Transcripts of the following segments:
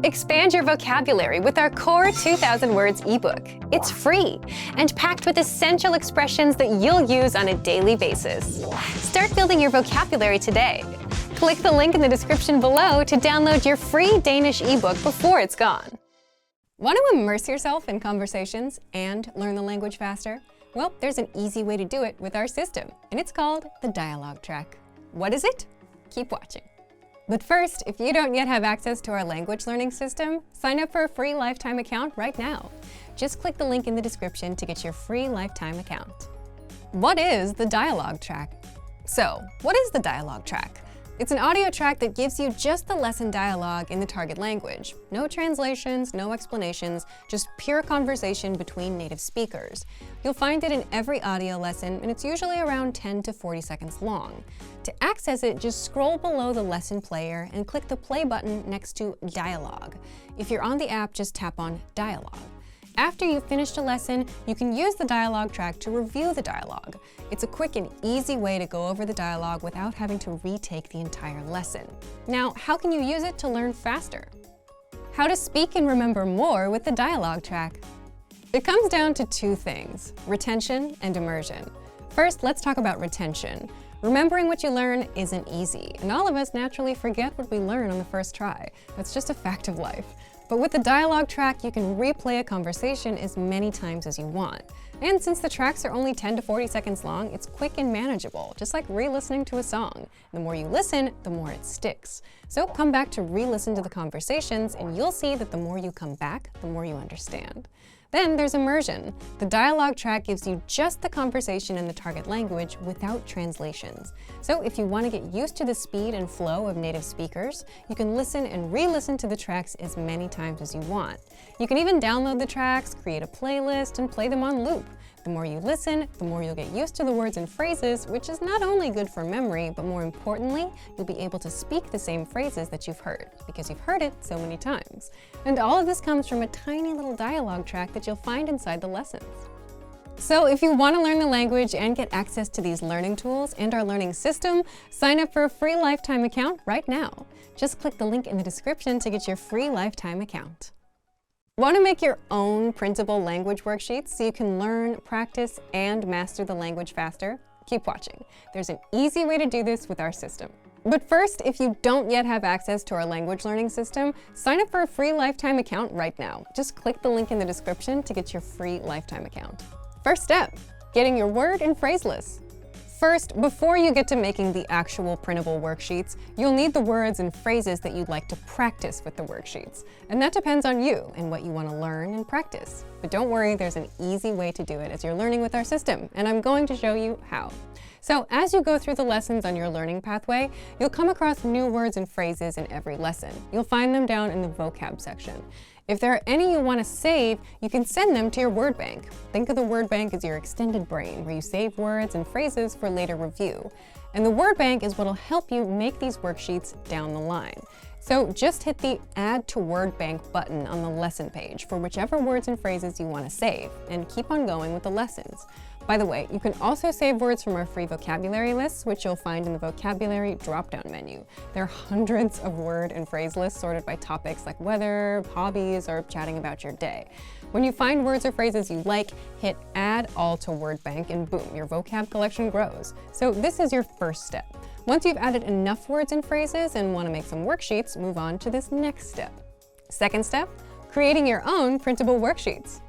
Expand your vocabulary with our Core 2000 Words ebook. It's free and packed with essential expressions that you'll use on a daily basis. Start building your vocabulary today. Click the link in the description below to download your free Danish ebook before it's gone. Want to immerse yourself in conversations and learn the language faster? Well, there's an easy way to do it with our system, and it's called the dialogue track. What is it? Keep watching. But first, if you don't yet have access to our language learning system, sign up for a free lifetime account right now. Just click the link in the description to get your free lifetime account. What is the dialogue track? So, what is the dialogue track? It's an audio track that gives you just the lesson dialogue in the target language. No translations, no explanations, just pure conversation between native speakers. You'll find it in every audio lesson, and it's usually around 10 to 40 seconds long. To access it, just scroll below the lesson player and click the play button next to Dialogue. If you're on the app, just tap on Dialogue. After you've finished a lesson, you can use the dialogue track to review the dialogue. It's a quick and easy way to go over the dialogue without having to retake the entire lesson. Now, how can you use it to learn faster? How to speak and remember more with the dialogue track. It comes down to two things, retention and immersion. First, let's talk about retention. Remembering what you learn isn't easy, and all of us naturally forget what we learn on the first try. That's just a fact of life. But with the dialogue track, you can replay a conversation as many times as you want. And since the tracks are only 10 to 40 seconds long, it's quick and manageable, just like re-listening to a song. The more you listen, the more it sticks. So come back to re-listen to the conversations, and you'll see that the more you come back, the more you understand. Then there's immersion. The dialogue track gives you just the conversation in the target language without translations. So if you want to get used to the speed and flow of native speakers, you can listen and re-listen to the tracks as many times as you want. You can even download the tracks, create a playlist, and play them on loop. The more you listen, the more you'll get used to the words and phrases, which is not only good for memory, but more importantly, you'll be able to speak the same phrases that you've heard, because you've heard it so many times. And all of this comes from a tiny little dialogue track that you'll find inside the lessons. So if you want to learn the language and get access to these learning tools and our learning system, sign up for a free lifetime account right now. Just click the link in the description to get your free lifetime account. Want to make your own printable language worksheets so you can learn, practice, and master the language faster? Keep watching. There's an easy way to do this with our system. But first, if you don't yet have access to our language learning system, sign up for a free lifetime account right now. Just click the link in the description to get your free lifetime account. First step, getting your word and phrase lists. First, before you get to making the actual printable worksheets, you'll need the words and phrases that you'd like to practice with the worksheets. And that depends on you and what you want to learn and practice. But don't worry, there's an easy way to do it as you're learning with our system, and I'm going to show you how. So as you go through the lessons on your learning pathway, you'll come across new words and phrases in every lesson. You'll find them down in the vocab section. If there are any you want to save, you can send them to your word bank. Think of the word bank as your extended brain, where you save words and phrases for later review. And the word bank is what will help you make these worksheets down the line. So just hit the Add to Word Bank button on the lesson page for whichever words and phrases you want to save, and keep on going with the lessons. By the way, you can also save words from our free vocabulary lists, which you'll find in the vocabulary drop-down menu. There are hundreds of word and phrase lists sorted by topics like weather, hobbies, or chatting about your day. When you find words or phrases you like, hit Add All to Word Bank, and boom, your vocab collection grows. So this is your first step. Once you've added enough words and phrases and want to make some worksheets, move on to this next step. Second step, creating your own printable worksheets.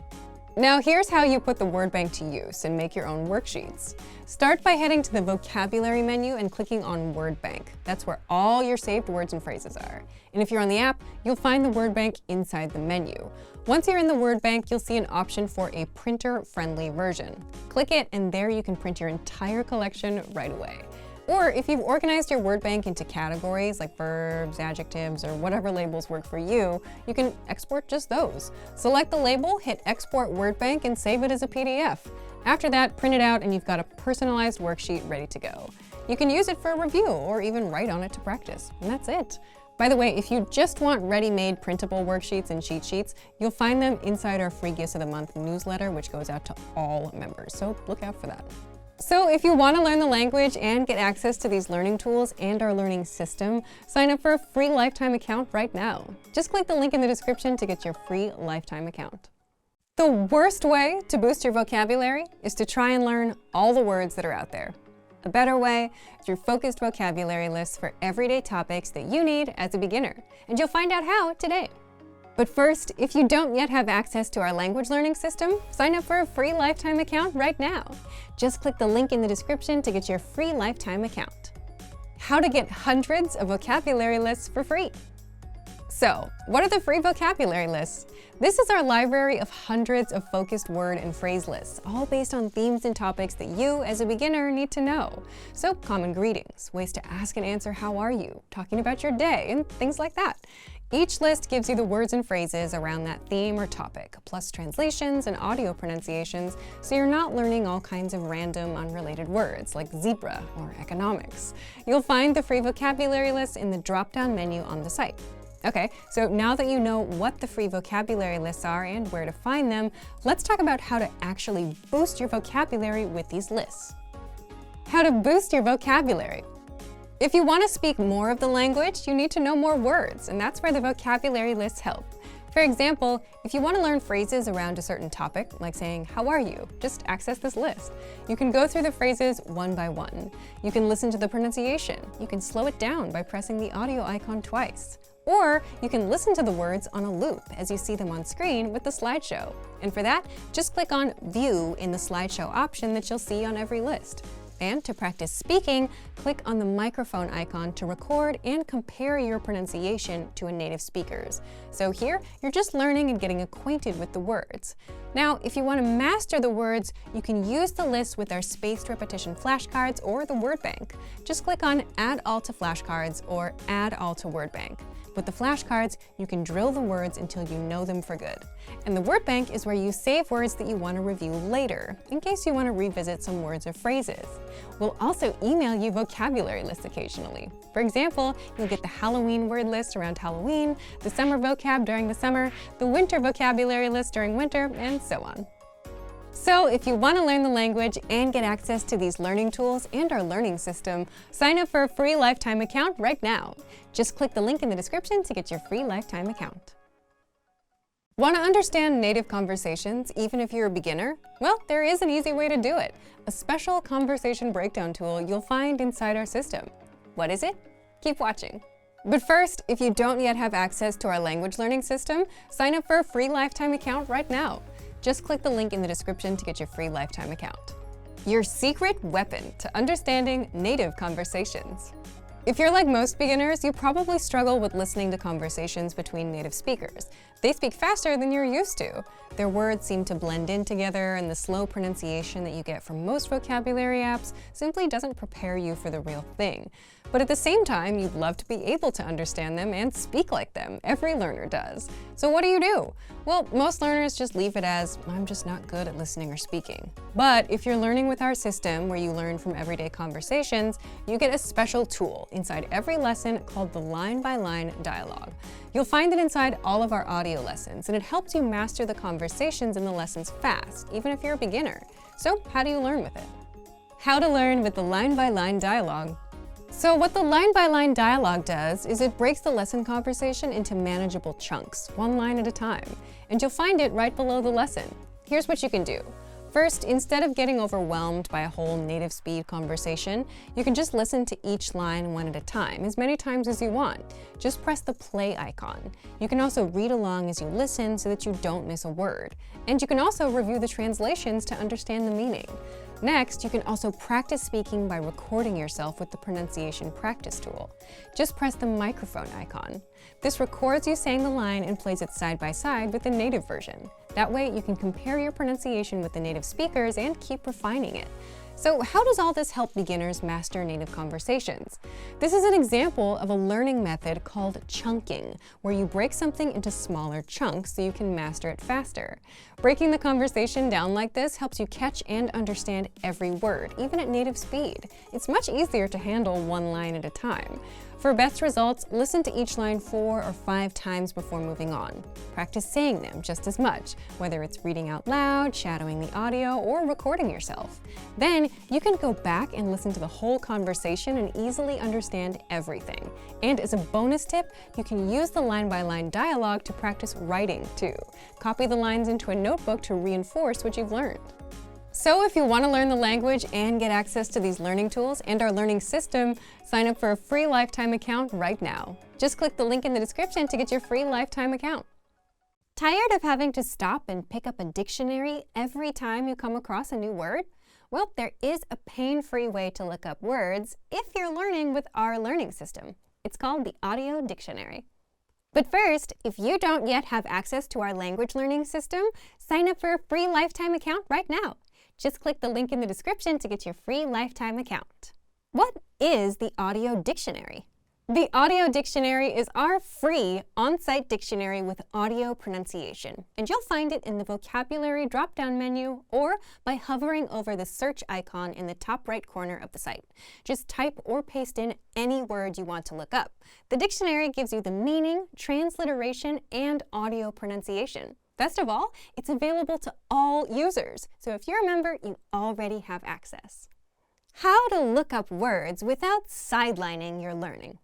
Now here's how you put the word bank to use and make your own worksheets. Start by heading to the vocabulary menu and clicking on Word Bank. That's where all your saved words and phrases are. And if you're on the app, you'll find the word bank inside the menu. Once you're in the word bank, you'll see an option for a printer-friendly version. Click it, and there you can print your entire collection right away. Or if you've organized your word bank into categories like verbs, adjectives, or whatever labels work for you, you can export just those. Select the label, hit Export Word Bank, and save it as a PDF. After that, print it out and you've got a personalized worksheet ready to go. You can use it for a review or even write on it to practice, and that's it. By the way, if you just want ready-made printable worksheets and cheat sheets, you'll find them inside our free Gifts of the Month newsletter, which goes out to all members, so look out for that. So if you want to learn the language and get access to these learning tools and our learning system, sign up for a free lifetime account right now. Just click the link in the description to get your free lifetime account. The worst way to boost your vocabulary is to try and learn all the words that are out there. A better way is through focused vocabulary lists for everyday topics that you need as a beginner, and you'll find out how today. But first, if you don't yet have access to our language learning system, sign up for a free lifetime account right now. Just click the link in the description to get your free lifetime account. How to get hundreds of vocabulary lists for free. So, what are the free vocabulary lists? This is our library of hundreds of focused word and phrase lists, all based on themes and topics that you, as a beginner, need to know. So, common greetings, ways to ask and answer how are you, talking about your day, and things like that. Each list gives you the words and phrases around that theme or topic, plus translations and audio pronunciations, so you're not learning all kinds of random, unrelated words like zebra or economics. You'll find the free vocabulary list in the drop-down menu on the site. Okay, so now that you know what the free vocabulary lists are and where to find them, let's talk about how to actually boost your vocabulary with these lists. How to boost your vocabulary. If you want to speak more of the language, you need to know more words, and that's where the vocabulary lists help. For example, if you want to learn phrases around a certain topic, like saying, "How are you?" just access this list. You can go through the phrases one by one. You can listen to the pronunciation. You can slow it down by pressing the audio icon twice. Or you can listen to the words on a loop as you see them on screen with the slideshow. And for that, just click on View in the slideshow option that you'll see on every list. And to practice speaking, click on the microphone icon to record and compare your pronunciation to a native speaker's. So here, you're just learning and getting acquainted with the words. Now, if you want to master the words, you can use the list with our spaced repetition flashcards or the word bank. Just click on Add All to Flashcards or Add All to Word Bank. With the flashcards, you can drill the words until you know them for good. And the word bank is where you save words that you want to review later, in case you want to revisit some words or phrases. We'll also email you vocabulary lists occasionally. For example, you'll get the Halloween word list around Halloween, the summer vocab during the summer, the winter vocabulary list during winter, and so on. So if you want to learn the language and get access to these learning tools and our learning system, sign up for a free lifetime account right now. Just click the link in the description to get your free lifetime account. Want to understand native conversations even if you're a beginner? Well, there is an easy way to do it. A special conversation breakdown tool you'll find inside our system. What is it? Keep watching. But first, if you don't yet have access to our language learning system, sign up for a free lifetime account right now. Just click the link in the description to get your free lifetime account. Your secret weapon to understanding native conversations. If you're like most beginners, you probably struggle with listening to conversations between native speakers. They speak faster than you're used to. Their words seem to blend in together, and the slow pronunciation that you get from most vocabulary apps simply doesn't prepare you for the real thing. But at the same time, you'd love to be able to understand them and speak like them. Every learner does. So what do? Well, most learners just leave it as, "I'm just not good at listening or speaking." But if you're learning with our system, where you learn from everyday conversations, you get a special tool inside every lesson called the line-by-line dialogue. You'll find it inside all of our audio lessons, and it helps you master the conversations in the lessons fast, even if you're a beginner. So how do you learn with it? How to learn with the line-by-line dialogue. So what the line-by-line dialogue does is it breaks the lesson conversation into manageable chunks, one line at a time. And you'll find it right below the lesson. Here's what you can do. First, instead of getting overwhelmed by a whole native speed conversation, you can just listen to each line one at a time, as many times as you want. Just press the play icon. You can also read along as you listen so that you don't miss a word. And you can also review the translations to understand the meaning. Next, you can also practice speaking by recording yourself with the pronunciation practice tool. Just press the microphone icon. This records you saying the line and plays it side by side with the native version. That way, you can compare your pronunciation with the native speakers and keep refining it. So how does all this help beginners master native conversations? This is an example of a learning method called chunking, where you break something into smaller chunks so you can master it faster. Breaking the conversation down like this helps you catch and understand every word, even at native speed. It's much easier to handle one line at a time. For best results, listen to each line 4 or 5 times before moving on. Practice saying them just as much, whether it's reading out loud, shadowing the audio, or recording yourself. Then you can go back and listen to the whole conversation and easily understand everything. And as a bonus tip, you can use the line-by-line dialogue to practice writing too. Copy the lines into a notebook to reinforce what you've learned. So if you want to learn the language and get access to these learning tools and our learning system, sign up for a free lifetime account right now. Just click the link in the description to get your free lifetime account. Tired of having to stop and pick up a dictionary every time you come across a new word? Well, there is a pain-free way to look up words if you're learning with our learning system. It's called the Audio Dictionary. But first, if you don't yet have access to our language learning system, sign up for a free lifetime account right now. Just click the link in the description to get your free lifetime account. What is the Audio Dictionary? The Audio Dictionary is our free on-site dictionary with audio pronunciation, and you'll find it in the vocabulary drop-down menu or by hovering over the search icon in the top right corner of the site. Just type or paste in any word you want to look up. The dictionary gives you the meaning, transliteration, and audio pronunciation. Best of all, it's available to all users, so if you're a member, you already have access. How to look up words without sidelining your learning.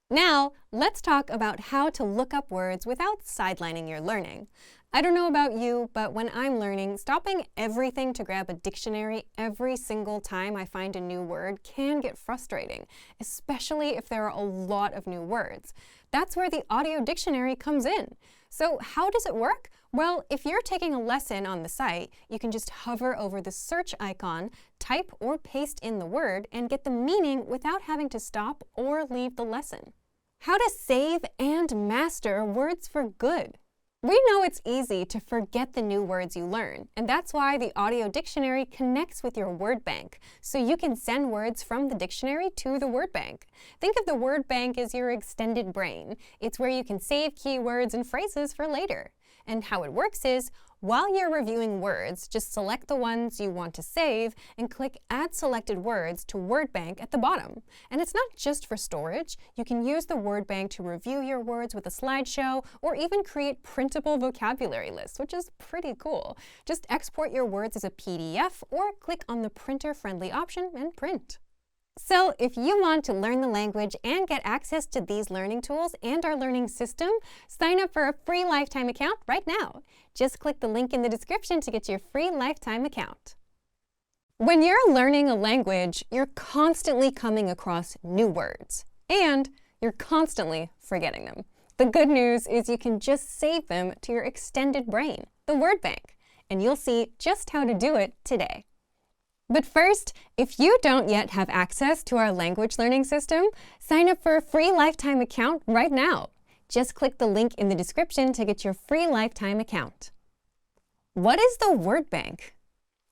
Now, let's talk about how to look up words without sidelining your learning. I don't know about you, but when I'm learning, stopping everything to grab a dictionary every single time I find a new word can get frustrating, especially if there are a lot of new words. That's where the Audio Dictionary comes in. So how does it work? Well, if you're taking a lesson on the site, you can just hover over the search icon, type or paste in the word, and get the meaning without having to stop or leave the lesson. How to save and master words for good. We know it's easy to forget the new words you learn, and that's why the Audio Dictionary connects with your word bank, so you can send words from the dictionary to the word bank. Think of the word bank as your extended brain. It's where you can save keywords and phrases for later. And how it works is, while you're reviewing words, just select the ones you want to save and click Add Selected Words to Word Bank at the bottom. And it's not just for storage. You can use the Word Bank to review your words with a slideshow or even create printable vocabulary lists, which is pretty cool. Just export your words as a PDF or click on the printer-friendly option and print. So if you want to learn the language and get access to these learning tools and our learning system, sign up for a free lifetime account right now. Just click the link in the description to get your free lifetime account. When you're learning a language, you're constantly coming across new words, and you're constantly forgetting them. The good news is you can just save them to your extended brain, the word bank, and you'll see just how to do it today. But first, if you don't yet have access to our language learning system, sign up for a free lifetime account right now. Just click the link in the description to get your free lifetime account. What is the word bank?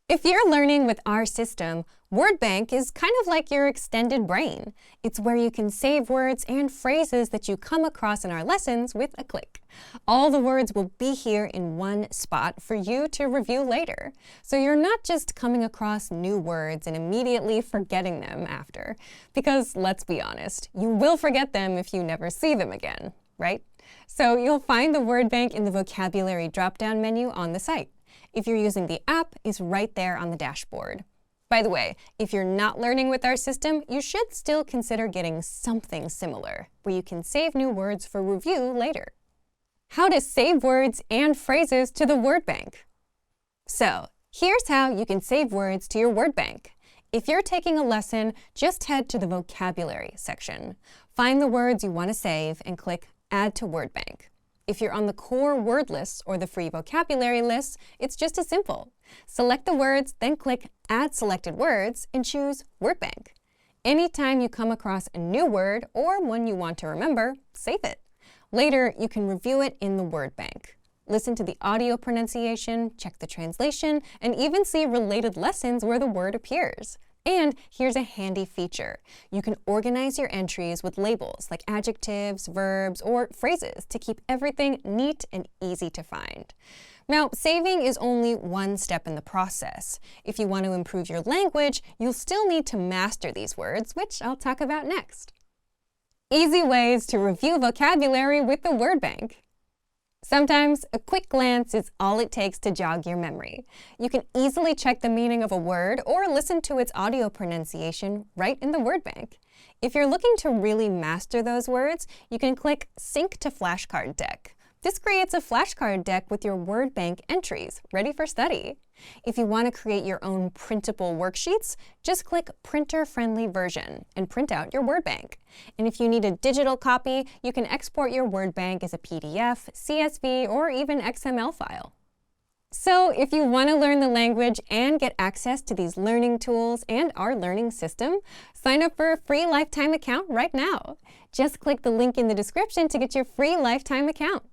If you're learning with our system, Word Bank is kind of like your extended brain. It's where you can save words and phrases that you come across in our lessons with a click. All the words will be here in one spot for you to review later. So you're not just coming across new words and immediately forgetting them after. Because let's be honest, you will forget them if you never see them again, right? So you'll find the Word Bank in the vocabulary drop-down menu on the site. If you're using the app, it's right there on the dashboard. By the way, if you're not learning with our system, you should still consider getting something similar, where you can save new words for review later. How to save words and phrases to the word bank. So, here's how you can save words to your word bank. If you're taking a lesson, just head to the vocabulary section. Find the words you want to save and click Add to Word Bank. If you're on the core word lists or the free vocabulary lists, it's just as simple. Select the words, then click Add Selected Words and choose Word Bank. Anytime you come across a new word or one you want to remember, save it. Later, you can review it in the Word Bank. Listen to the audio pronunciation, check the translation, and even see related lessons where the word appears. And here's a handy feature. You can organize your entries with labels like adjectives, verbs, or phrases to keep everything neat and easy to find. Now, saving is only one step in the process. If you want to improve your language, you'll still need to master these words, which I'll talk about next. Easy ways to review vocabulary with the word bank. Sometimes a quick glance is all it takes to jog your memory. You can easily check the meaning of a word or listen to its audio pronunciation right in the word bank. If you're looking to really master those words, you can click Sync to Flashcard Deck. This creates a flashcard deck with your word bank entries, ready for study. If you want to create your own printable worksheets, just click Printer-Friendly Version and print out your word bank. And if you need a digital copy, you can export your word bank as a PDF, CSV, or even XML file. So if you want to learn the language and get access to these learning tools and our learning system, sign up for a free lifetime account right now. Just click the link in the description to get your free lifetime account.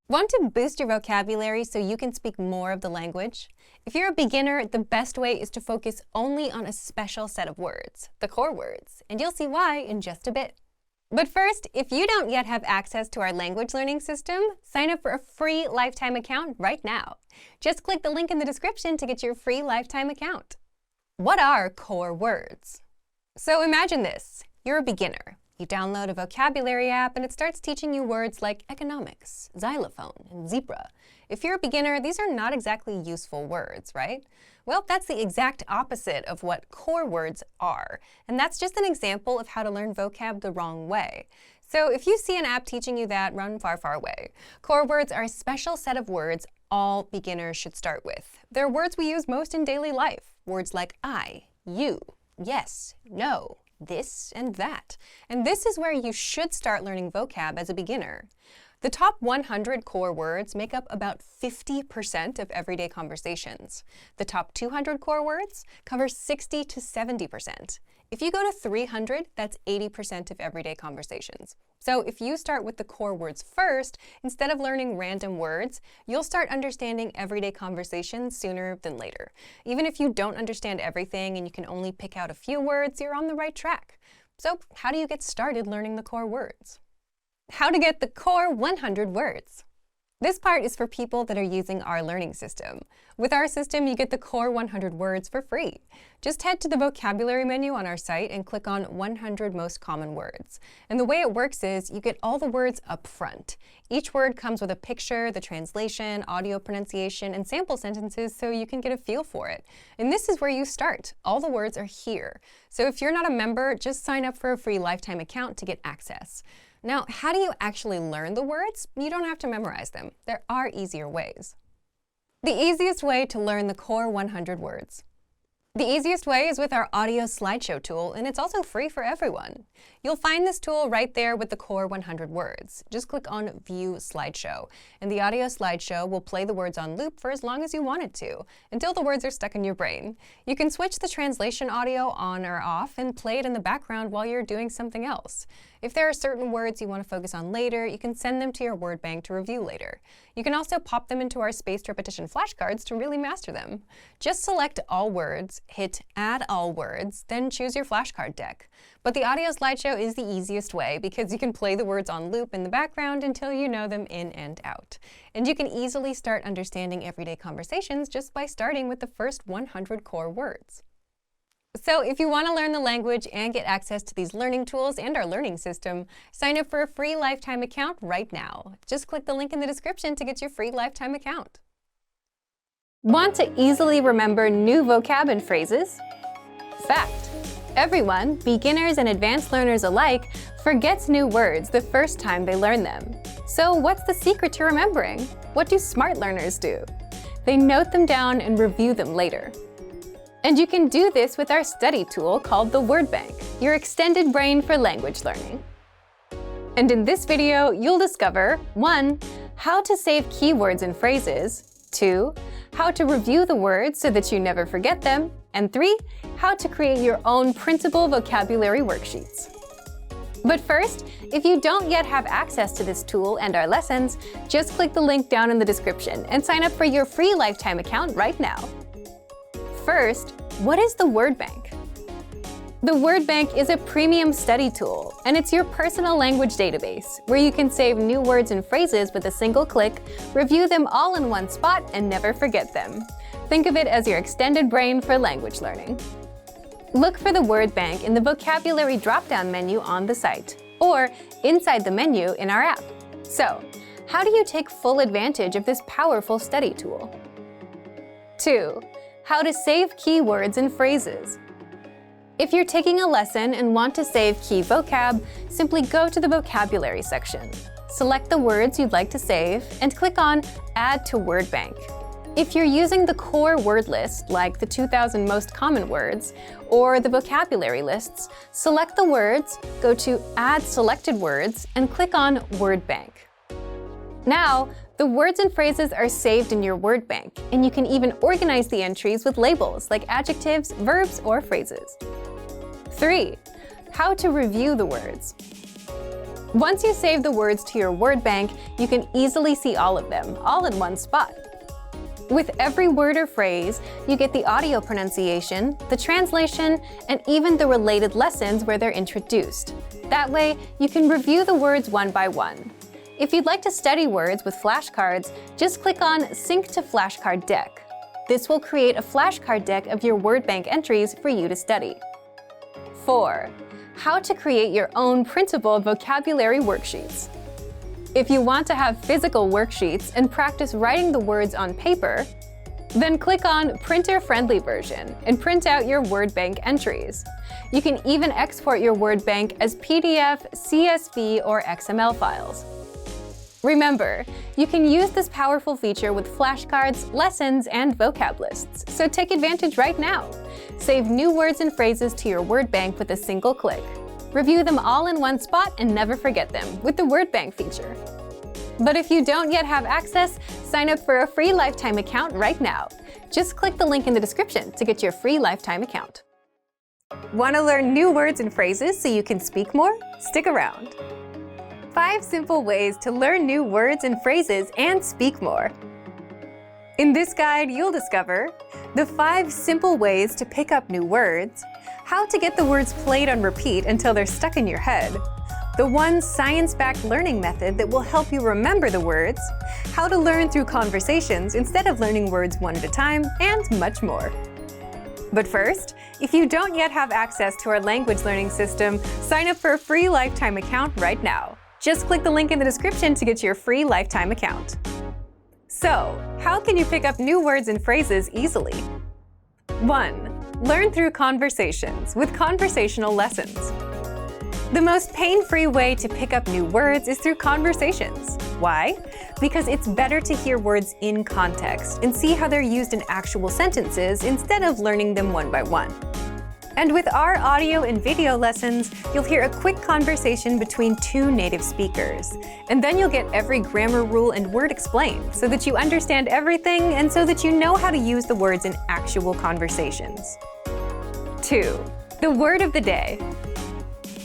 Want to boost your vocabulary so you can speak more of the language? If you're a beginner, the best way is to focus only on a special set of words, the core words, and you'll see why in just a bit. But first, if you don't yet have access to our language learning system, sign up for a free lifetime account right now. Just click the link in the description to get your free lifetime account. What are core words? So imagine this. You're a beginner. You download a vocabulary app and it starts teaching you words like economics, xylophone, and zebra. If you're a beginner, these are not exactly useful words, right? Well, that's the exact opposite of what core words are. And that's just an example of how to learn vocab the wrong way. So if you see an app teaching you that, run far, far away. Core words are a special set of words all beginners should start with. They're words we use most in daily life. Words like I, you, yes, no, this, and that. And this is where you should start learning vocab as a beginner. The top 100 core words make up about 50% of everyday conversations. The top 200 core words cover 60 to 70%. If you go to 300, that's 80% of everyday conversations. So if you start with the core words first, instead of learning random words, you'll start understanding everyday conversations sooner than later. Even if you don't understand everything and you can only pick out a few words, you're on the right track. So how do you get started learning the core words? How to get the core 100 words. This part is for people that are using our learning system. With our system, you get the core 100 words for free. Just head to the vocabulary menu on our site and click on 100 most common words. And the way it works is you get all the words up front. Each word comes with a picture, the translation, audio pronunciation, and sample sentences so you can get a feel for it. And this is where you start. All the words are here. So if you're not a member, just sign up for a free lifetime account to get access. Now, how do you actually learn the words? You don't have to memorize them. There are easier ways. The easiest way to learn the core 100 words. The easiest way is with our audio slideshow tool, and it's also free for everyone. You'll find this tool right there with the core 100 words. Just click on View Slideshow, and the audio slideshow will play the words on loop for as long as you want it to, until the words are stuck in your brain. You can switch the translation audio on or off and play it in the background while you're doing something else. If there are certain words you want to focus on later, you can send them to your word bank to review later. You can also pop them into our spaced repetition flashcards to really master them. Just select all words, hit Add All Words, then choose your flashcard deck. But the audio slideshow is the easiest way because you can play the words on loop in the background until you know them in and out. And you can easily start understanding everyday conversations just by starting with the first 100 core words. So if you want to learn the language and get access to these learning tools and our learning system, sign up for a free lifetime account right now. Just click the link in the description to get your free lifetime account. Want to easily remember new vocab and phrases? Fact: everyone, beginners and advanced learners alike, forgets new words the first time they learn them. So what's the secret to remembering? What do smart learners do? They note them down and review them later. And you can do this with our study tool called the Word Bank, your extended brain for language learning. And in this video, you'll discover 1. How to save keywords and phrases, 2. How to review the words so that you never forget them, and 3. How to create your own printable vocabulary worksheets. But first, if you don't yet have access to this tool and our lessons, just click the link down in the description and sign up for your free lifetime account right now. First, what is the Word Bank? The Word Bank is a premium study tool, and it's your personal language database where you can save new words and phrases with a single click, review them all in one spot, and never forget them. Think of it as your extended brain for language learning. Look for the Word Bank in the vocabulary drop-down menu on the site. or inside the menu in our app. So, how do you take full advantage of this powerful study tool? 2. How to save keywords and phrases. If you're taking a lesson and want to save key vocab, simply go to the vocabulary section. Select the words you'd like to save and click on Add to Word Bank. If you're using the core word list, like the 2,000 most common words, or the vocabulary lists, select the words, go to Add Selected Words, and click on Word Bank. Now, the words and phrases are saved in your word bank, and you can even organize the entries with labels like adjectives, verbs, or phrases. 3. How to review the words. Once you save the words to your word bank, you can easily see all of them, all in one spot. With every word or phrase, you get the audio pronunciation, the translation, and even the related lessons where they're introduced. That way, you can review the words one by one. If you'd like to study words with flashcards, just click on Sync to Flashcard Deck. This will create a flashcard deck of your word bank entries for you to study. 4. How to create your own printable vocabulary worksheets. If you want to have physical worksheets and practice writing the words on paper, then click on Printer-Friendly Version and print out your word bank entries. You can even export your word bank as PDF, CSV, or XML files. Remember, you can use this powerful feature with flashcards, lessons, and vocab lists, so take advantage right now. Save new words and phrases to your word bank with a single click. Review them all in one spot and never forget them with the word bank feature. But if you don't yet have access, sign up for a free lifetime account right now. Just click the link in the description to get your free lifetime account. Want to learn new words and phrases so you can speak more? Stick around. 5 simple ways to learn new words and phrases and speak more. In this guide, you'll discover the 5 simple ways to pick up new words, how to get the words played on repeat until they're stuck in your head, the 1 science-backed learning method that will help you remember the words, how to learn through conversations instead of learning words one at a time, and much more. But first, if you don't yet have access to our language learning system, sign up for a free lifetime account right now. Just click the link in the description to get your free lifetime account. So, how can you pick up new words and phrases easily? 1. Learn through conversations with conversational lessons. The most pain-free way to pick up new words is through conversations. Why? Because it's better to hear words in context and see how they're used in actual sentences instead of learning them one by one. And with our audio and video lessons, you'll hear a quick conversation between 2 native speakers. And then you'll get every grammar rule and word explained so that you understand everything and so that you know how to use the words in actual conversations. 2. The word of the day.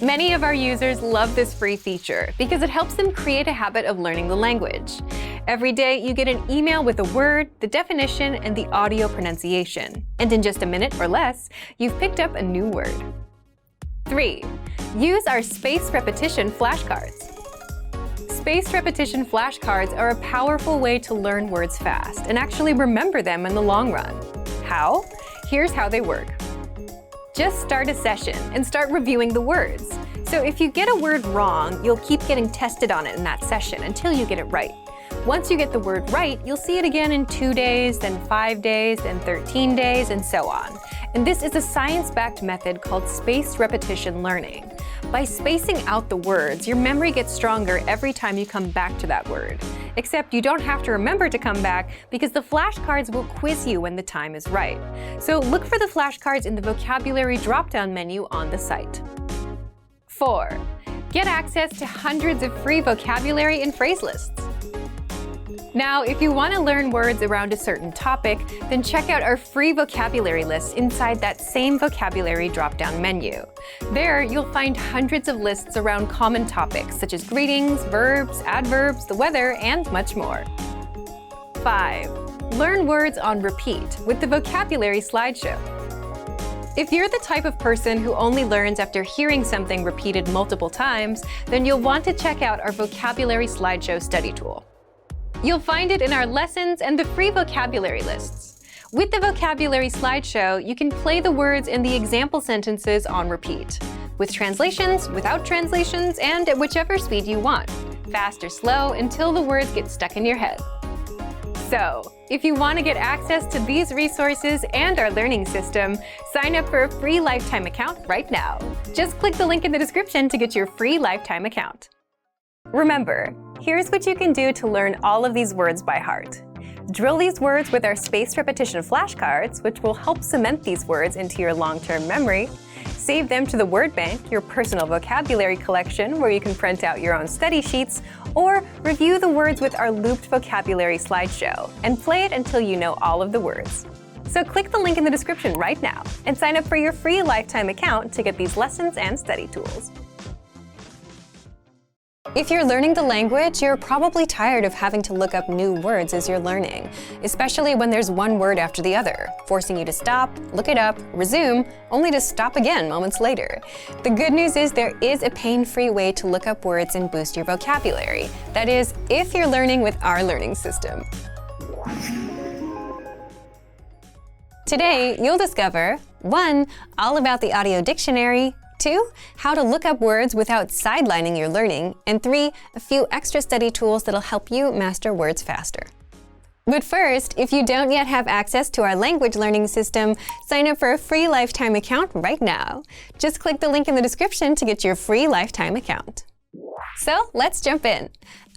Many of our users love this free feature because it helps them create a habit of learning the language. Every day, you get an email with a word, the definition, and the audio pronunciation. And in just a minute or less, you've picked up a new word. 3. Use our spaced repetition flashcards. Spaced repetition flashcards are a powerful way to learn words fast and actually remember them in the long run. How? Here's how they work. Just start a session and start reviewing the words. So if you get a word wrong, you'll keep getting tested on it in that session until you get it right. Once you get the word right, you'll see it again in 2 days, then 5 days, then 13 days, and so on. And this is a science-backed method called spaced repetition learning. By spacing out the words, your memory gets stronger every time you come back to that word. Except you don't have to remember to come back because the flashcards will quiz you when the time is right. So look for the flashcards in the vocabulary drop-down menu on the site. 4. Get access to hundreds of free vocabulary and phrase lists. Now, if you want to learn words around a certain topic, then check out our free vocabulary lists inside that same vocabulary drop-down menu. There, you'll find hundreds of lists around common topics such as greetings, verbs, adverbs, the weather, and much more. 5. Learn words on repeat with the vocabulary slideshow. If you're the type of person who only learns after hearing something repeated multiple times, then you'll want to check out our vocabulary slideshow study tool. You'll find it in our lessons and the free vocabulary lists. With the vocabulary slideshow, you can play the words and the example sentences on repeat. with translations, without translations, and at whichever speed you want, fast or slow, until the words get stuck in your head. So, if you want to get access to these resources and our learning system, sign up for a free lifetime account right now. Just click the link in the description to get your free lifetime account. Remember, here's what you can do to learn all of these words by heart. Drill these words with our spaced repetition flashcards, which will help cement these words into your long-term memory. Save them to the word bank, your personal vocabulary collection, where you can print out your own study sheets, or review the words with our looped vocabulary slideshow, and play it until you know all of the words. So click the link in the description right now and sign up for your free lifetime account to get these lessons and study tools. If you're learning the language, you're probably tired of having to look up new words as you're learning, especially when there's one word after the other, forcing you to stop, look it up, resume, only to stop again moments later. The good news is there is a pain-free way to look up words and boost your vocabulary. That is, if you're learning with our learning system. Today, you'll discover 1. All about the audio dictionary, 2. How to look up words without sidelining your learning, and 3. A few extra study tools that'll help you master words faster. But first, if you don't yet have access to our language learning system, sign up for a free lifetime account right now. Just click the link in the description to get your free lifetime account. So let's jump in.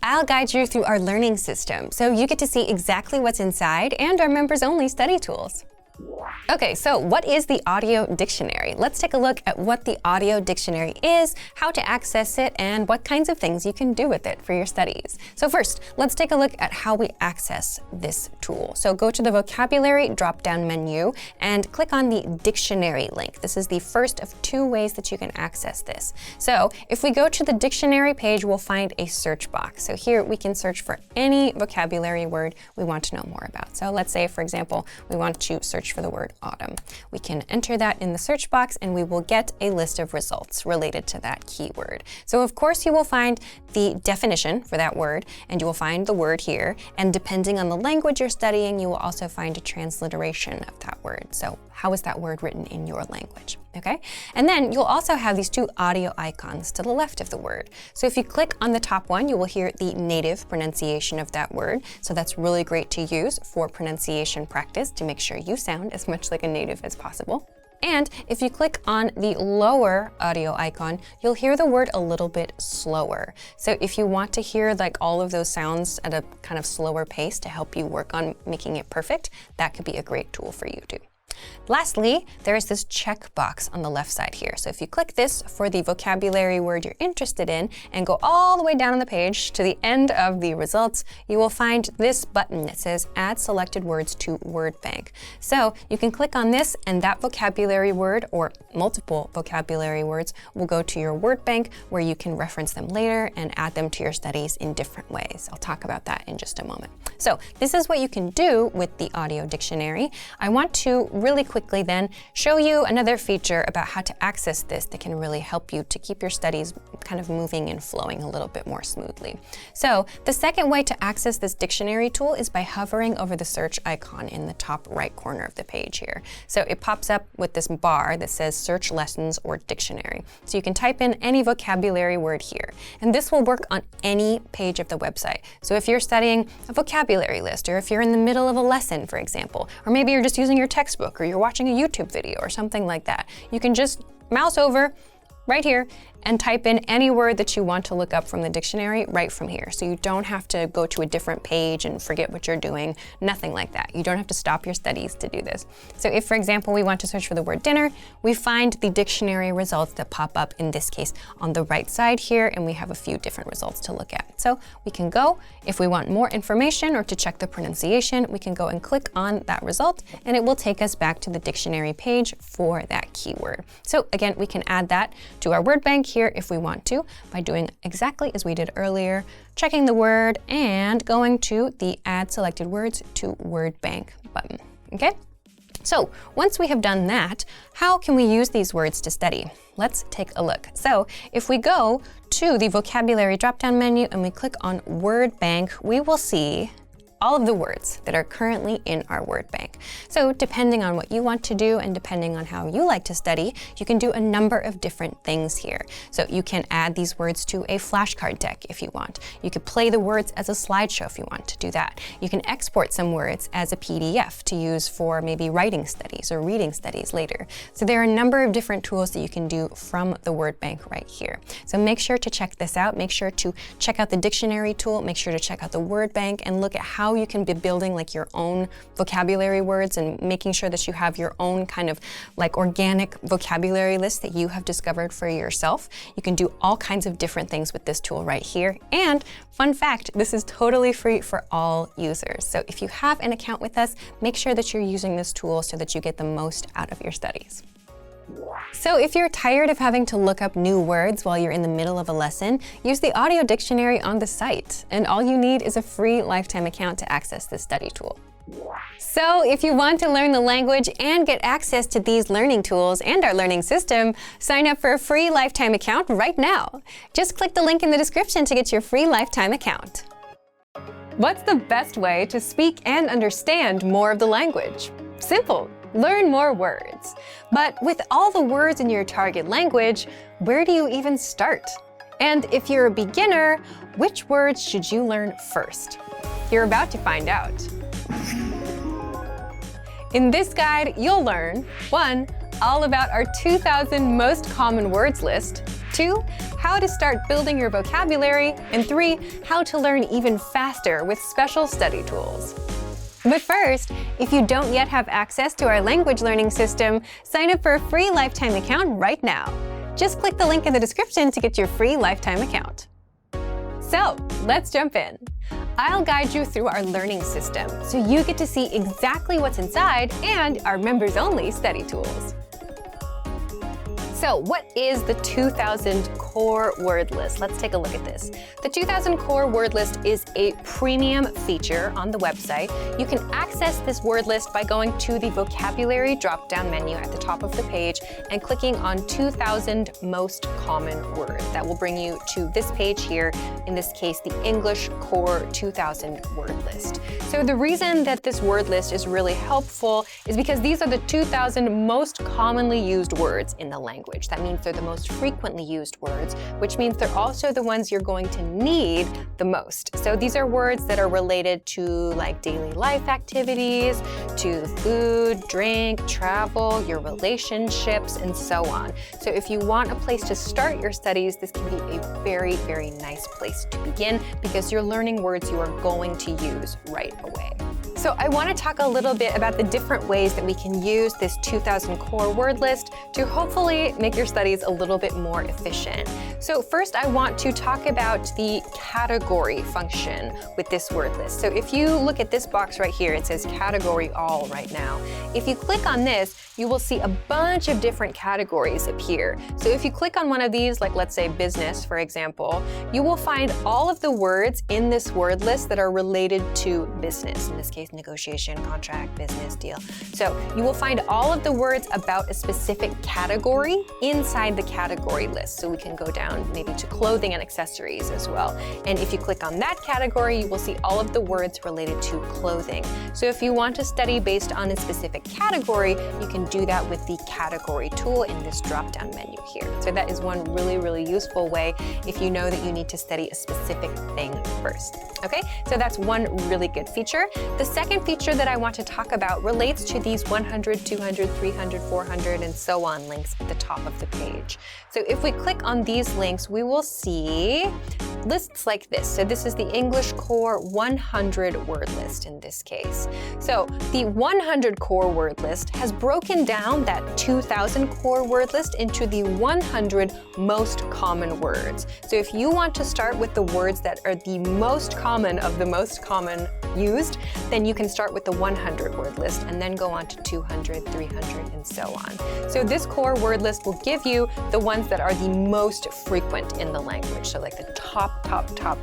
I'll guide you through our learning system, so you get to see exactly what's inside and our members-only study tools. Okay, so what is the audio dictionary? Let's take a look at what the audio dictionary is, how to access it, and what kinds of things you can do with it for your studies. So first, let's take a look at how we access this tool. So go to the vocabulary drop-down menu and click on the dictionary link. This is the first of 2 ways that you can access this. So if we go to the dictionary page, we'll find a search box. So here we can search for any vocabulary word we want to know more about. So let's say, for example, we want to search for the word autumn. We can enter that in the search box and we will get a list of results related to that keyword. So of course you will find the definition for that word and you will find the word here, and depending on the language you're studying, you will also find a transliteration of that word. So how is that word written in your language? Okay? And then you'll also have these 2 audio icons to the left of the word. So if you click on the top one, you will hear the native pronunciation of that word. So that's really great to use for pronunciation practice to make sure you sound as much like a native as possible. And if you click on the lower audio icon, you'll hear the word a little bit slower. So if you want to hear like all of those sounds at a kind of slower pace to help you work on making it perfect, that could be a great tool for you too. Lastly, there is this checkbox on the left side here. So if you click this for the vocabulary word you're interested in and go all the way down on the page to the end of the results, you will find this button that says Add Selected Words to Word Bank. So you can click on this and that vocabulary word or multiple vocabulary words will go to your word bank where you can reference them later and add them to your studies in different ways. I'll talk about that in just a moment. So this is what you can do with the audio dictionary. I want to really quickly then show you another feature about how to access this that can really help you to keep your studies kind of moving and flowing a little bit more smoothly. So the second way to access this dictionary tool is by hovering over the search icon in the top right corner of the page here. So it pops up with this bar that says search lessons or dictionary. So you can type in any vocabulary word here, and this will work on any page of the website. So if you're studying a vocabulary list, or if you're in the middle of a lesson, for example, or maybe you're just using your textbook, or you're watching a YouTube video or something like that, you can just mouse over right here and type in any word that you want to look up from the dictionary right from here. So you don't have to go to a different page and forget what you're doing, nothing like that. You don't have to stop your studies to do this. So if, for example, we want to search for the word dinner, we find the dictionary results that pop up, in this case, on the right side here, and we have a few different results to look at. So we can go, if we want more information or to check the pronunciation, we can go and click on that result, and it will take us back to the dictionary page for that keyword. So again, we can add that to our word bank here if we want to by doing exactly as we did earlier, checking the word and going to the Add Selected Words to Word Bank button. Okay? So once we have done that, how can we use these words to study? Let's take a look. So if we go to the vocabulary drop-down menu and we click on Word Bank, we will see all of the words that are currently in our word bank. So depending on what you want to do and depending on how you like to study, you can do a number of different things here. So you can add these words to a flashcard deck if you want. You could play the words as a slideshow if you want to do that. You can export some words as a PDF to use for maybe writing studies or reading studies later. So there are a number of different tools that you can do from the word bank right here. So make sure to check this out. Make sure to check out the dictionary tool. Make sure to check out the word bank and look at how you can be building like your own vocabulary words and making sure that you have your own kind of like organic vocabulary list that you have discovered for yourself. You can do all kinds of different things with this tool right here. And fun fact, this is totally free for all users. So if you have an account with us, make sure that you're using this tool so that you get the most out of your studies. So if you're tired of having to look up new words while you're in the middle of a lesson, use the audio dictionary on the site. And all you need is a free lifetime account to access this study tool. So if you want to learn the language and get access to these learning tools and our learning system, sign up for a free lifetime account right now. Just click the link in the description to get your free lifetime account. What's the best way to speak and understand more of the language? Simple. Learn more words. But with all the words in your target language, where do you even start? And if you're a beginner, which words should you learn first? You're about to find out. In this guide, you'll learn 1. All about our 2,000 most common words list, 2. How to start building your vocabulary, and 3. How to learn even faster with special study tools. But first, if you don't yet have access to our language learning system, sign up for a free lifetime account right now. Just click the link in the description to get your free lifetime account. So, let's jump in. I'll guide you through our learning system so you get to see exactly what's inside and our members-only study tools. So what is the 2,000 core word list? Let's take a look at this. The 2,000 core word list is a premium feature on the website. You can access this word list by going to the vocabulary drop-down menu at the top of the page and clicking on 2,000 most common words. That will bring you to this page here, in this case, the English Core 2,000 word list. So the reason that this word list is really helpful is because these are the 2,000 most commonly used words in the language. That means they're the most frequently used words, which means they're also the ones you're going to need the most. So these are words that are related to like daily life activities, to food, drink, travel, your relationships, and so on. So if you want a place to start your studies, this can be a very, very nice place to begin because you're learning words you are going to use right away. So I want to talk a little bit about the different ways that we can use this 2,000 core word list to hopefully make your studies a little bit more efficient. So first I want to talk about the category function with this word list. So if you look at this box right here, it says category all right now. If you click on this, you will see a bunch of different categories appear. So if you click on one of these, like let's say business, for example, you will find all of the words in this word list that are related to business. In this case, negotiation, contract, business, deal. So you will find all of the words about a specific category inside the category list. So we can go down maybe to clothing and accessories as well. And if you click on that category, you will see all of the words related to clothing. So if you want to study based on a specific category, you can do that with the category tool in this drop-down menu here. So that is one really, really useful way if you know that you need to study a specific thing first. Okay, so that's one really good feature. The second feature that I want to talk about relates to these 100, 200, 300, 400, and so on links at the top of the page. So if we click on these links, we will see lists like this. So this is the English Core 100 word list in this case. So the 100 core word list has broken down that 2,000 core word list into the 100 most common words. So if you want to start with the words that are the most common of the most common used, then you can start with the 100 word list and then go on to 200, 300, and so on. So this core word list will give you the ones that are the most frequent in the language. So like the top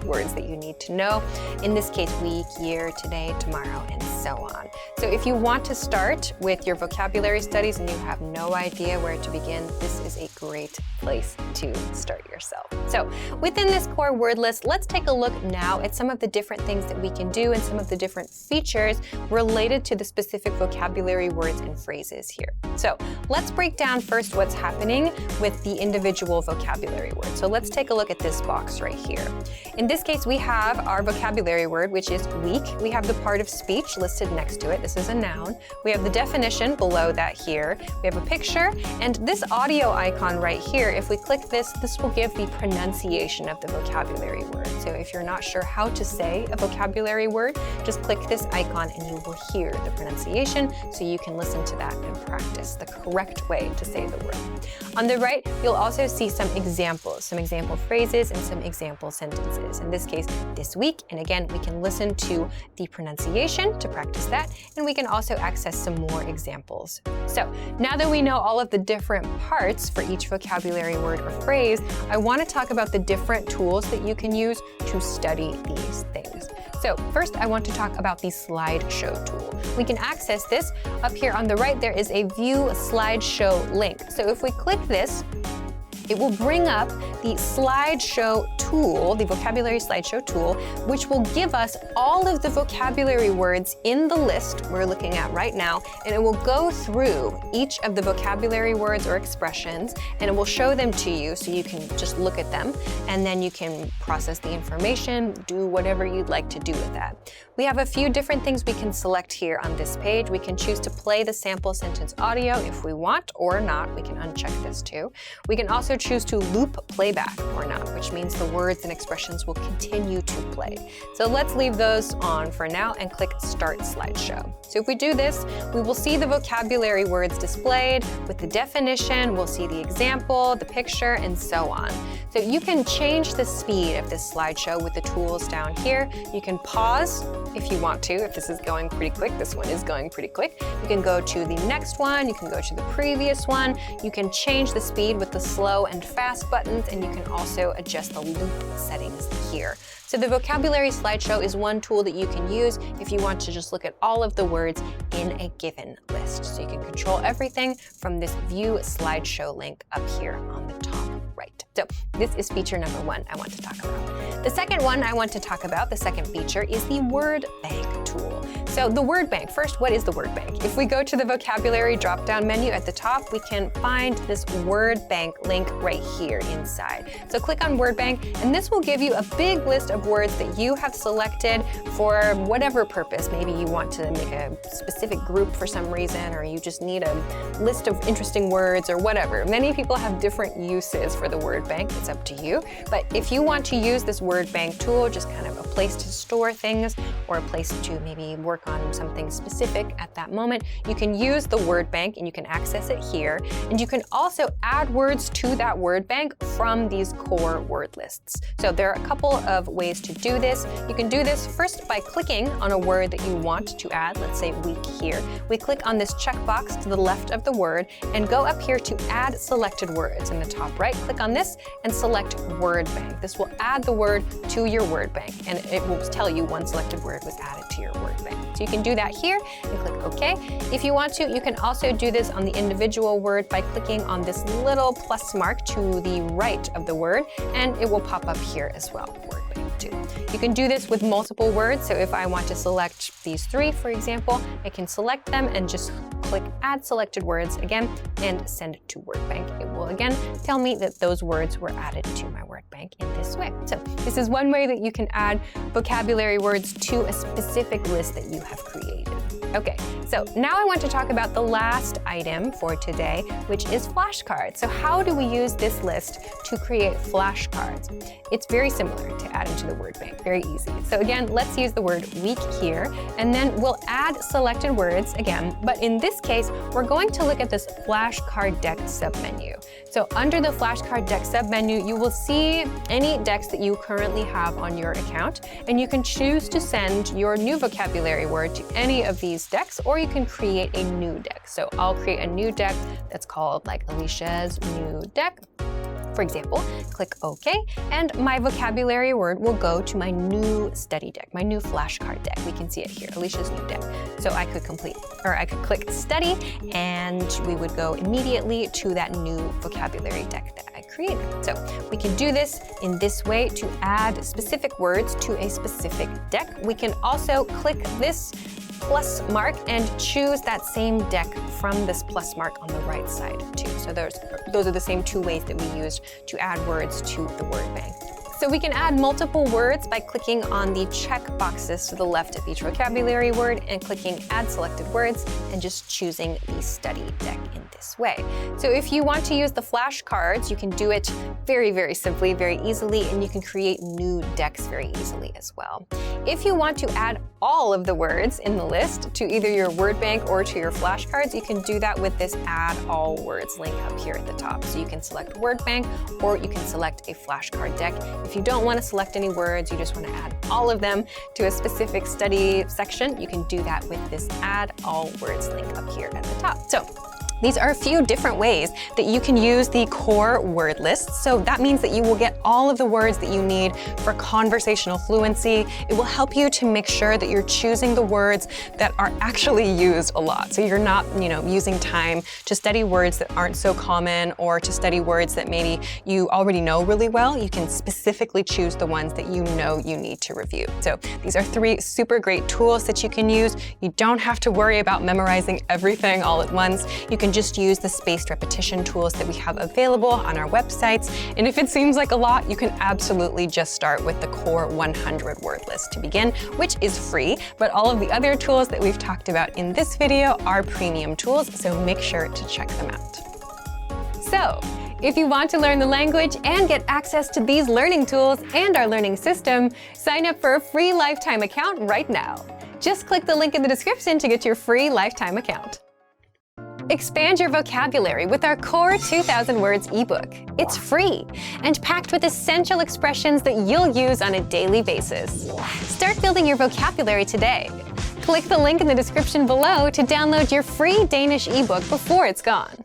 words that you need to know. In this case, week, year, today, tomorrow, and so on. So if you want to start with your vocabulary studies and you have no idea where to begin, this is a great place to start yourself. So within this core word list, let's take a look now at some of the different things that we can do and some of the different features related to the specific vocabulary words and phrases here. So let's break down first what's happening with the individual vocabulary words. So let's take a look at this box right here. In this case, we have our vocabulary word, which is week. We have the part of speech listed next to it. This is a noun. We have the definition below that here. We have a picture, and this audio icon right here, if we click this, this will give the pronunciation of the vocabulary word. So if you're not sure how to say a vocabulary word, just click this icon and you will hear the pronunciation, so you can listen to that and practice the correct way to say the word. On the right, you'll also see some examples, some example phrases and some example sentences. In this case, this week, and again, we can listen to the pronunciation to practice that, and we can also access some more examples. So now that we know all of the different parts for each vocabulary word or phrase, I want to talk about the different tools that you can use to study these things. So first, I want to talk about the slideshow tool. We can access this. Up here on the right, there is a View Slideshow link. So if we click this, it will bring up the slideshow tool, the vocabulary slideshow tool, which will give us all of the vocabulary words in the list we're looking at right now, and it will go through each of the vocabulary words or expressions, and it will show them to you so you can just look at them, and then you can process the information, do whatever you'd like to do with that. We have a few different things we can select here on this page. We can choose to play the sample sentence audio if we want or not. We can uncheck this too. We can also choose to loop playback or not, which means the words and expressions will continue to play. So let's leave those on for now and click Start Slideshow. So if we do this, we will see the vocabulary words displayed with the definition, we'll see the example, the picture, and so on. So you can change the speed of this slideshow with the tools down here. You can pause if you want to, if this is going pretty quick. This one is going pretty quick. You can go to the next one, you can go to the previous one. You can change the speed with the slow and fast buttons, and you can also adjust the loop settings here. So the vocabulary slideshow is one tool that you can use if you want to just look at all of the words in a given list. So you can control everything from this View Slideshow link up here on the top right. So this is feature number one I want to talk about. The second one I want to talk about, the second feature, is the word bank tool. So the word bank, first, what is the word bank? If we go to the vocabulary drop-down menu at the top, we can find this word bank link right here inside. So click on word bank, and this will give you a big list of words that you have selected for whatever purpose. Maybe you want to make a specific group for some reason, or you just need a list of interesting words or whatever. Many people have different uses for the word bank. It's up to you. But if you want to use this word bank tool, just kind of a place to store things or a place to maybe work on something specific at that moment, you can use the word bank and you can access it here. And you can also add words to that word bank from these core word lists. So there are a couple of ways to do this. You can do this first by clicking on a word that you want to add, let's say week here. We click on this checkbox to the left of the word and go up here to add selected words. In the top right, click on this and select word bank. This will add the word to your word bank, and it will tell you one selected word was added to your word bank. So you can do that here and click OK. If you want to, you can also do this on the individual word by clicking on this little plus mark to the right of the word, and it will pop up here as well, word bank too. You can do this with multiple words. So if I want to select these three, for example, I can select them and just click Add Selected Words again and send it to word bank. It will again tell me that those words were added to my word bank in this way. So this is one way that you can add vocabulary words to a specific list that you have created. Okay, so now I want to talk about the last item for today, which is flashcards. So how do we use this list to create flashcards? It's very similar to adding to the word bank, very easy. So again, let's use the word week here, and then we'll add selected words again, but in this case, we're going to look at this flashcard deck submenu. So under the flashcard deck submenu, you will see any decks that you currently have on your account, and you can choose to send your new vocabulary word to any of these decks, or you can create a new deck. So I'll create a new deck that's called like Alicia's new deck. For example, click OK, and my vocabulary word will go to my new study deck, my new flashcard deck. We can see it here, Alicia's new deck. So I could click study, and we would go immediately to that new vocabulary deck that I created. So we can do this in this way to add specific words to a specific deck. We can also click this plus mark and choose that same deck from this plus mark on the right side too. So those are the same two ways that we used to add words to the word bank. So we can add multiple words by clicking on the check boxes to the left of each vocabulary word and clicking Add Selected Words and just choosing the study deck in this way. So if you want to use the flashcards, you can do it very, very simply, very easily, and you can create new decks very easily as well. If you want to add all of the words in the list to either your word bank or to your flashcards, you can do that with this Add All Words link up here at the top. So you can select word bank or you can select a flashcard deck. If you don't want to select any words, you just want to add all of them to a specific study section, you can do that with this Add All Words link up here at the top. So these are a few different ways that you can use the core word list. So that means that you will get all of the words that you need for conversational fluency. It will help you to make sure that you're choosing the words that are actually used a lot. So you're not, using time to study words that aren't so common or to study words that maybe you already know really well. You can specifically choose the ones that you know you need to review. So these are 3 super great tools that you can use. You don't have to worry about memorizing everything all at once. You can just use the spaced repetition tools that we have available on our websites. And if it seems like a lot, you can absolutely just start with the core 100 word list to begin, which is free. But all of the other tools that we've talked about in this video are premium tools, so make sure to check them out. So, if you want to learn the language and get access to these learning tools and our learning system, sign up for a free lifetime account right now. Just click the link in the description to get your free lifetime account. Expand your vocabulary with our Core 2000 Words ebook. It's free and packed with essential expressions that you'll use on a daily basis. Start building your vocabulary today. Click the link in the description below to download your free Danish ebook before it's gone.